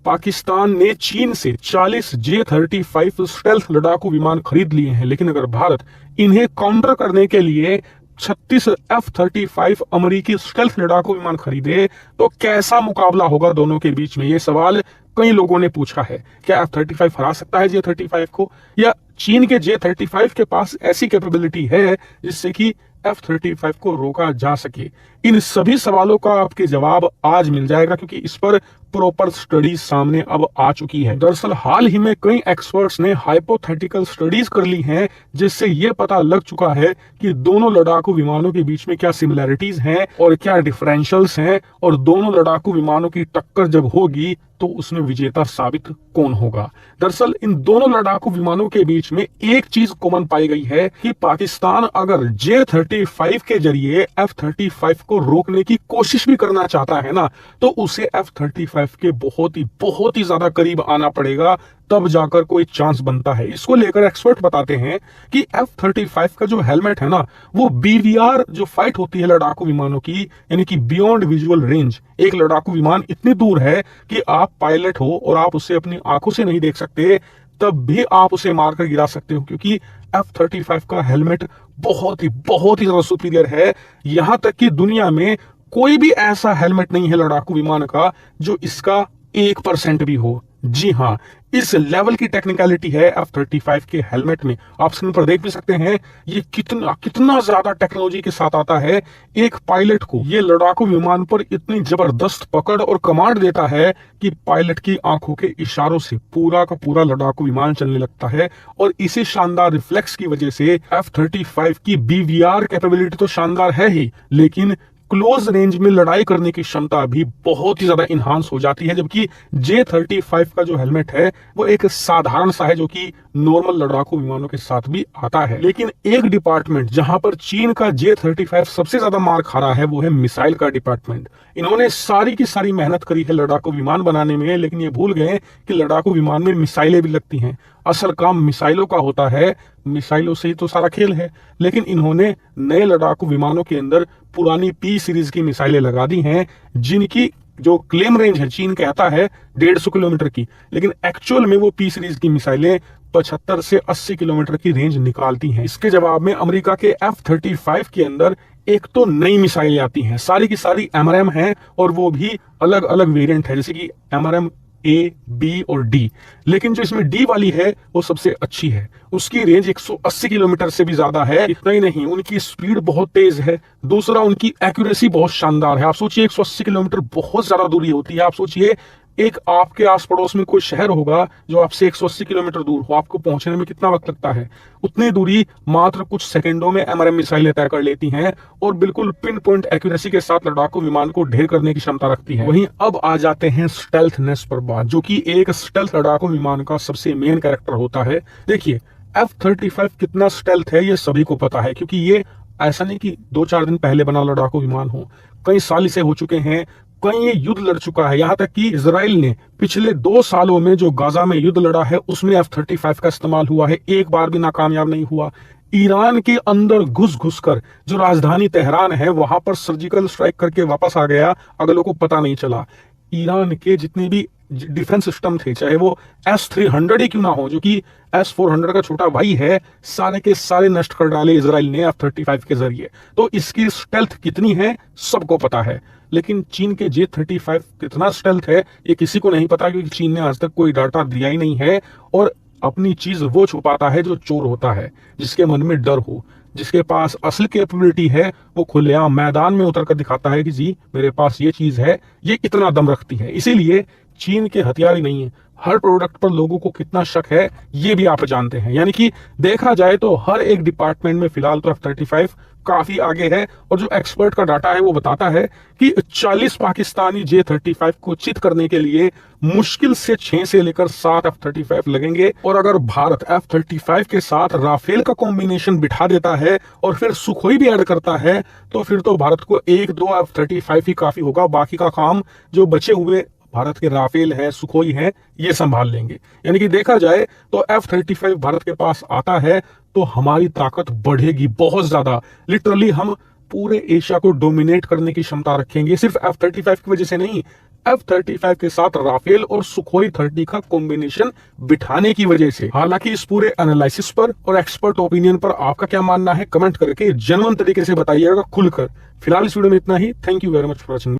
पाकिस्तान ने चीन से 40 J-35 स्टेल्थ लड़ाकू विमान खरीद लिए हैं, लेकिन अगर भारत इन्हें काउंटर करने के लिए 36 F-35 अमेरिकी स्टेल्थ लड़ाकू विमान खरीदे तो कैसा मुकाबला होगा दोनों के बीच में? ये सवाल कई लोगों ने पूछा है। क्या F-35 हरा सकता है J-35 को, या चीन के J-35 के पास ऐसी कैपेबिलिटी है जिससे कि F-35 को रोका जा सके? इन सभी सवालों का आपके जवाब आज मिल जाएगा, क्योंकि इस पर प्रॉपर स्टडीज सामने अब आ चुकी है। दरअसल हाल ही में कई एक्सपर्ट्स ने हाइपोथेटिकल स्टडीज कर ली हैं, जिससे यह पता लग चुका है कि दोनों लड़ाकू विमानों के बीच में क्या सिमिलैरिटीज हैं और क्या डिफरेंशियल्स हैं, और दोनों लड़ाकू विमानों की टक्कर जब होगी तो उसमें विजेता साबित कौन होगा। दरअसल इन दोनों लड़ाकू विमानों के बीच में एक चीज कॉमन पाई गई है कि पाकिस्तान अगर J-35 के जरिए F-35 को रोकने की कोशिश भी करना चाहता है ना, तो उसे F-35 के बहुत ही ज्यादा करीब आना पड़ेगा, तब जाकर कोई चांस बनता है। इसको लेकर एक्सपर्ट बताते हैं कि F-35 का जो हेलमेट है ना, वो BVR जो फाइट होती है लड़ाकू विमानों की, यानी कि बियॉन्ड विजुअल रेंज, एक लड़ाकू विमान इतनी दूर है कि आप पायलट हो और आप उसे अपनी आंखों से नहीं देख सकते, तब भी आप उसे मारकर गिरा सकते हो, क्योंकि F-35 का हेलमेट बहुत ही ज्यादा सुपीरियर है। यहां तक कि दुनिया में कोई भी ऐसा हेलमेट नहीं है लड़ाकू विमान का जो इसका 1% भी हो। जी हाँ, इस लेवल की टेक्निकलिटी है F-35 के हेलमेट में। आप स्क्रीन पर देख भी सकते हैं ये कितना ज्यादा टेक्नोलॉजी के साथ आता है। एक पायलट को ये लड़ाकू विमान पर इतनी जबरदस्त पकड़ और कमांड देता है कि पायलट की आंखों के इशारों से पूरा का पूरा लड़ाकू विमान चलने लगता है। और इसी शानदार रिफ्लेक्स की वजह से F-35 की BVR कैपेबिलिटी तो शानदार है ही, लेकिन क्लोज रेंज में लड़ाई करने की क्षमता भी बहुत ही ज्यादा इन्हांस हो जाती है। जबकि J-35 का जो हेलमेट है वो एक साधारण सा है, जो कि नॉर्मल लड़ाकू विमानों के साथ भी आता है। लेकिन एक डिपार्टमेंट जहां पर चीन का J-35 सबसे ज्यादा मार खा रहा है वो है मिसाइल का डिपार्टमेंट। इन्होंने सारी की सारी मेहनत करी है लड़ाकू विमान बनाने में, लेकिन ये भूल गए कि लड़ाकू विमान में मिसाइलें भी लगती हैं। असल काम मिसाइलों का होता है, मिसाइलों से ही तो सारा खेल है। लेकिन इन्होंने नए लड़ाकू विमानों के अंदर पुरानी P सीरीज की मिसाइलें लगा दी हैं, जिनकी जो क्लेम रेंज है चीन कहता है 150 किलोमीटर की, लेकिन एक्चुअल में वो P सीरीज की मिसाइलें 75 से 80 किलोमीटर की रेंज निकालती हैं। इसके जवाब में अमेरिका के F-35 के अंदर एक तो नई मिसाइलें आती हैं, सारी की सारी MRM है, और वो भी अलग अलग वेरिएंट है, जैसे कि MRM A, B और D। लेकिन जो इसमें D वाली है वो सबसे अच्छी है, उसकी रेंज 180 किलोमीटर से भी ज्यादा है। इतना ही नहीं, उनकी स्पीड बहुत तेज है। दूसरा, उनकी एक्यूरेसी बहुत शानदार है। आप सोचिए 180 किलोमीटर बहुत ज्यादा दूरी होती है। आप सोचिए एक आपके आस पड़ोस में कोई शहर होगा जो आपसे 180 किलोमीटर दूर हो, आपको पहुंचने में कितना वक्त लगता है? उतनी दूरी मात्र कुछ सेकंडों में MRM मिसाइलें तय कर लेती हैं, और बिल्कुल पिन पॉइंट एक्यूरेसी के साथ लड़ाकू विमान को ढेर करने की क्षमता रखती है। वहीं अब आ जाते हैं स्टेल्थनेस पर बात, जो कि एक स्टेल्थ लड़ाकू विमान का सबसे मेन कैरेक्टर होता है। देखिए F-35 कितना स्टेल्थ है ये सभी को पता है, क्योंकि ये ऐसा नहीं कि 2-4 दिन पहले बना लड़ाकू विमान हो, कई साल इसे हो चुके हैं, कई ये युद्ध लड़ चुका है। यहां तक कि इजराइल ने पिछले 2 सालों में जो गाजा में युद्ध लड़ा है उसमें F-35 का इस्तेमाल हुआ है, एक बार भी नाकामयाब नहीं हुआ। ईरान के अंदर घुस कर जो राजधानी तेहरान है वहां पर सर्जिकल स्ट्राइक करके वापस आ गया, अगलों को पता नहीं चला। ईरान के जितने भी डिफेंस सिस्टम थे, चाहे वो S-300 ही क्यों ना हो, जो कि S-400 का छोटा भाई है, सारे के सारे नष्ट कर डाले इजराइल ने F-35 के जरिए। तो इसकी स्टेल्थ कितनी है सबको पता है, लेकिन चीन के J-35 कितना स्टेल्थ है ये किसी को नहीं पता, क्योंकि चीन ने आज तक कोई डाटा दिया ही नहीं है। और अपनी चीज वो छुपाता है जो चोर होता है, जिसके मन में डर हो। जिसके पास असल कैपेबिलिटी है वो खुलेआम मैदान में उतर कर दिखाता है कि जी मेरे पास ये चीज है, ये इतना दम रखती है। इसीलिए चीन के हथियार ही नहीं है, हर प्रोडक्ट पर लोगों को कितना शक है ये भी आप जानते हैं। यानी कि देखा जाए तो हर एक डिपार्टमेंट में फिलहाल तो F-35 काफी आगे है। और जो एक्सपर्ट का डाटा है वो बताता है कि 40 पाकिस्तानी J-35 को चित करने के लिए मुश्किल से 6 से लेकर 7 F-35 लगेंगे। और अगर भारत F-35 के साथ राफेल का कॉम्बिनेशन बिठा देता है और फिर सुखोई भी ऐड करता है, तो फिर तो भारत को 1-2 F-35 ही काफी होगा, बाकी का काम जो बचे हुए भारत के राफेल है, सुखोई है, ये संभाल लेंगे। यानी कि देखा जाए तो F-35 भारत के पास आता है तो हमारी ताकत बढ़ेगी बहुत ज्यादा। लिटरली हम पूरे एशिया को डोमिनेट करने की क्षमता रखेंगे, सिर्फ F-35 की वजह से नहीं, F-35 के साथ राफेल और सुखोई 30 का कॉम्बिनेशन बिठाने की वजह से। हालांकि इस पूरे एनालिसिस पर और एक्सपर्ट ओपिनियन पर आपका क्या मानना है, कमेंट करके जेन्युइन तरीके से बताइएगा खुलकर। फिलहाल इस वीडियो में इतना ही। Thank you very much for watching.